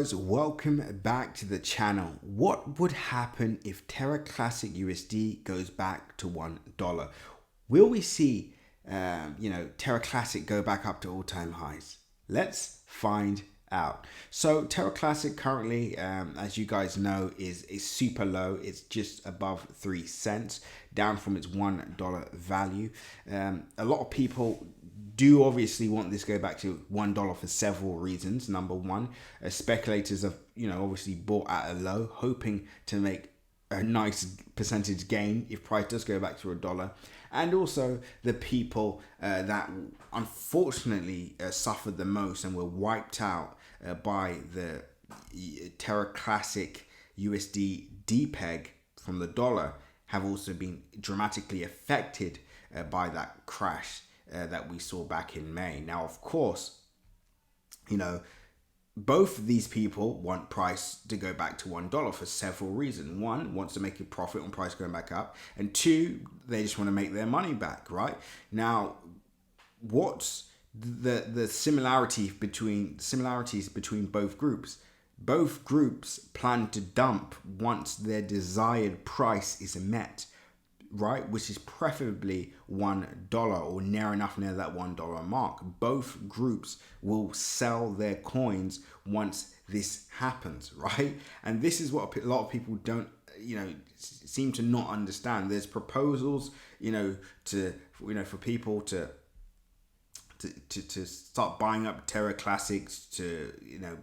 Welcome back to the channel. What would happen if Terra Classic USD goes back to $1? Will we see Terra Classic go back up to all-time highs? Let's find out. So Terra Classic currently, as you guys know, is super low. It's just above 3 cents, down from its $1 value. A lot of people do obviously want this to go back to $1 for several reasons. Number one, speculators have obviously bought at a low, hoping to make a nice percentage gain if price does go back to $1. And also the people that unfortunately suffered the most and were wiped out by the Terra Classic USD depeg from the dollar have also been dramatically affected by that crash that we saw back in May. Now, of course, both of these people want price to go back to $1 for several reasons. One, wants to make a profit on price going back up, and two, they just want to make their money back, right? Now, what's the similarities between both groups? Both groups plan to dump once their desired price is met, right? Which is preferably $1 or near that $1 mark. Both groups will sell their coins once this happens, right? And this is what a lot of people don't, seem to not understand. There's proposals, for people to start buying up Terra Classics to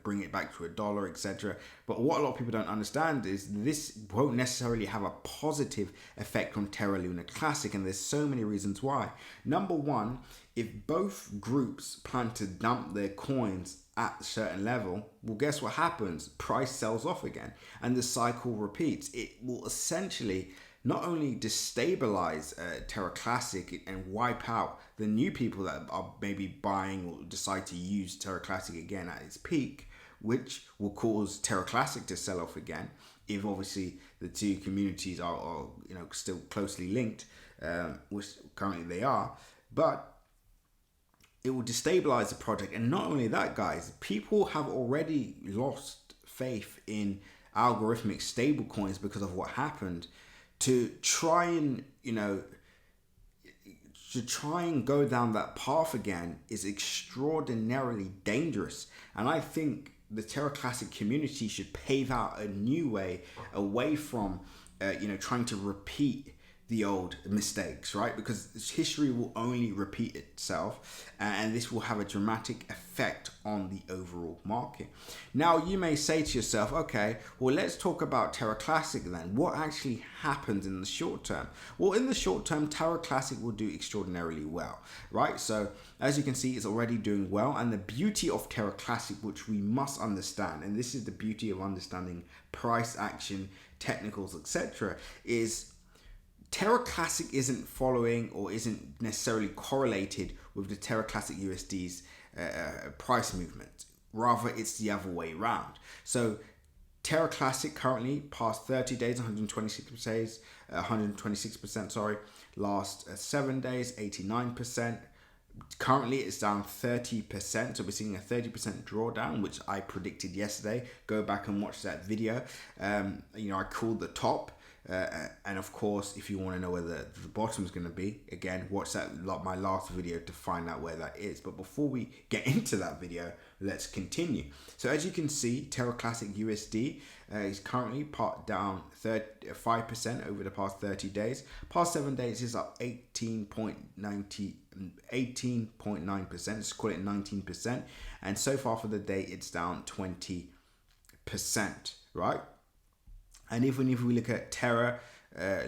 bring it back to $1, etc. But what a lot of people don't understand is this won't necessarily have a positive effect on Terra Luna Classic, and there's so many reasons why. Number one, if both groups plan to dump their coins at a certain level, well, guess what happens? Price sells off again and the cycle repeats. It will essentially not only destabilize Terra Classic and wipe out the new people that are maybe buying or decide to use Terra Classic again at its peak, which will cause Terra Classic to sell off again, if obviously the two communities are still closely linked, which currently they are, but it will destabilize the project. And not only that, guys, people have already lost faith in algorithmic stablecoins because of what happened. To try and go down that path again is extraordinarily dangerous. And I think the Terra Classic community should pave out a new way away from trying to repeat the old mistakes, right? Because history will only repeat itself, and this will have a dramatic effect on the overall market. Now, you may say to yourself, okay, well, let's talk about Terra Classic then. What actually happens in the short term? Well, in the short term, Terra Classic will do extraordinarily well, right? So as you can see, it's already doing well. And the beauty of Terra Classic, which we must understand, and this is the beauty of understanding price action, technicals, etc., is Terra Classic isn't following or isn't necessarily correlated with the Terra Classic USD's price movement. Rather, it's the other way around. So Terra Classic currently past 30 days, 126%, sorry. Last 7 days, 89%. Currently, it's down 30%. So we're seeing a 30% drawdown, which I predicted yesterday. Go back and watch that video. I called the top. And of course, if you want to know where the bottom is going to be, again, watch my last video to find out where that is. But before we get into that video, let's continue. So as you can see, Terra Classic USD is currently down 5% over the past 30 days. Past 7 days is up 18.9%. Let's call it 19%. And so far for the day, it's down 20%, right? And even if we look at Terra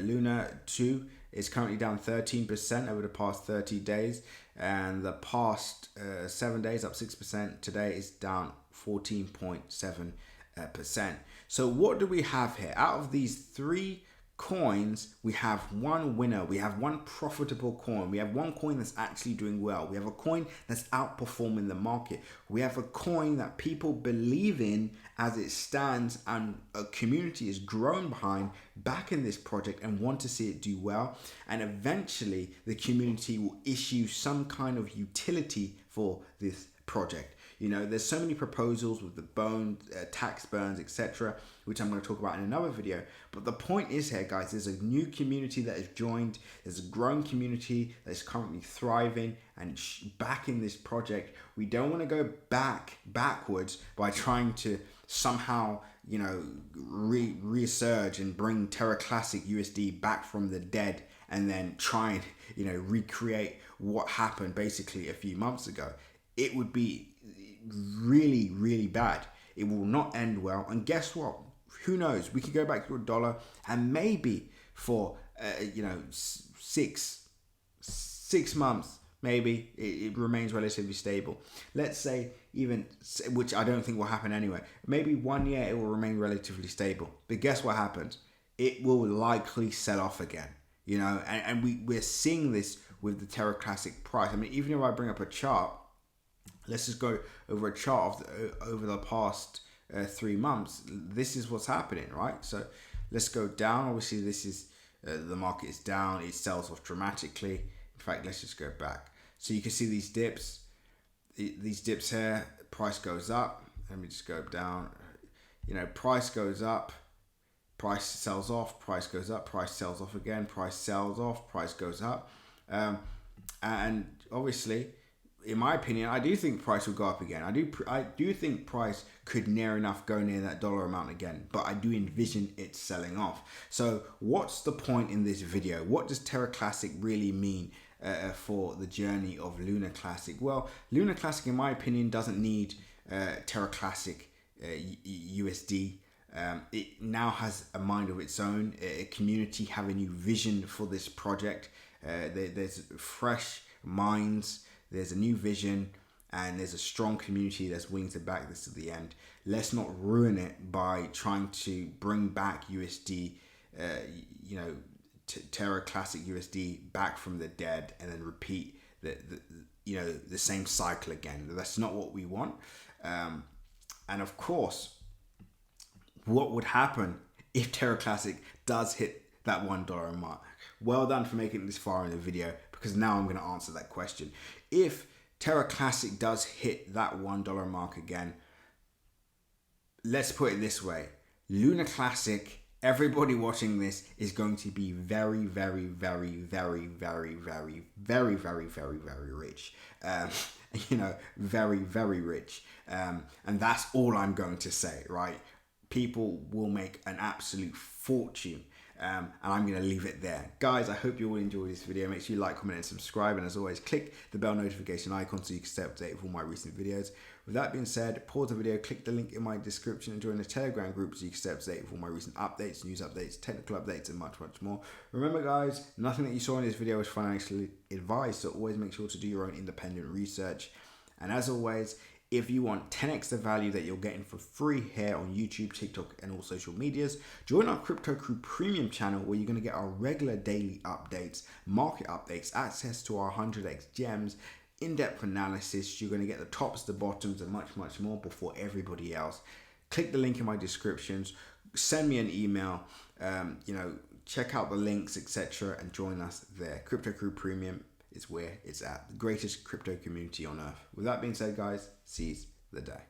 Luna 2, it's currently down 13% over the past 30 days. And the past 7 days, up 6%. Today is down 14.7%. So what do we have here? Out of these three coins, we have one winner. We have one profitable coin. We have one coin that's actually doing well. We have a coin that's outperforming the market. We have a coin that people believe in as it stands, and a community is grown behind, back in this project and want to see it do well. And eventually the community will issue some kind of utility for this project. You know, there's so many proposals with the tax burns, etc., which I'm going to talk about in another video. But the point is here, guys, there's a new community that has joined. There's a growing community that is currently thriving and backing this project. We don't want to go backwards by trying to somehow, you know, resurge and bring Terra Classic USD back from the dead and then try and, you know, recreate what happened basically a few months ago. It would be really, really bad. It will not end well. And guess what? Who knows? We could go back to $1 and maybe for, you know, six months, maybe it remains relatively stable. Let's say even, which I don't think will happen anyway, maybe 1 year it will remain relatively stable. But guess what happens? It will likely sell off again, you know, and we're seeing this with the Terra Classic price. I mean, even if I bring up a chart, let's just go over a chart of over the past 3 months. This is what's happening, right? So let's go down. Obviously, this is the market is down. It sells off dramatically. In fact, let's just go back. So you can see these dips. These dips here. Price goes up. Let me just go down. You know, price goes up. Price sells off. Price goes up. Price sells off again. Price sells off. Price goes up. And obviously, in my opinion, I do think price will go up again. I do think price could near enough go near that dollar amount again, but I do envision it selling off. So what's the point in this video? What does Terra Classic really mean for the journey of Luna Classic? Well, Luna Classic, in my opinion, doesn't need Terra Classic USD. It now has a mind of its own, a community have a new vision for this project. There's fresh minds, there's a new vision, and there's a strong community that's willing to back this to the end. Let's not ruin it by trying to bring back USD, you know, Terra Classic USD back from the dead and then repeat the same cycle again. That's not what we want. And of course, what would happen if Terra Classic does hit that $1 mark? Well done for making it this far in the video, because now I'm going to answer that question. If Terra Classic does hit that $1 mark again, let's put it this way. Luna Classic, everybody watching this is going to be very, very, very, very, very, very, very, very, very, very rich. You know, very, very rich. And that's all I'm going to say, right? People will make an absolute fortune. And I'm going to leave it there. Guys, I hope you all enjoyed this video. Make sure you like, comment, and subscribe. And as always, click the bell notification icon so you can stay up to date with all my recent videos. With that being said, pause the video, click the link in my description, and join the Telegram group so you can stay up to date with all my recent updates, news updates, technical updates, and much, much more. Remember, guys, nothing that you saw in this video is financially advised, so always make sure to do your own independent research. And as always, if you want 10x the value that you're getting for free here on YouTube, TikTok, and all social medias, join our Crypto Crew Premium channel where you're going to get our regular daily updates, market updates, access to our 100x gems, in-depth analysis. You're going to get the tops, the bottoms, and much, much more before everybody else. Click the link in my descriptions, send me an email, you know, check out the links, etc., and join us there. Crypto Crew Premium is where it's at. The greatest crypto community on earth. With that being said, guys, seize the day.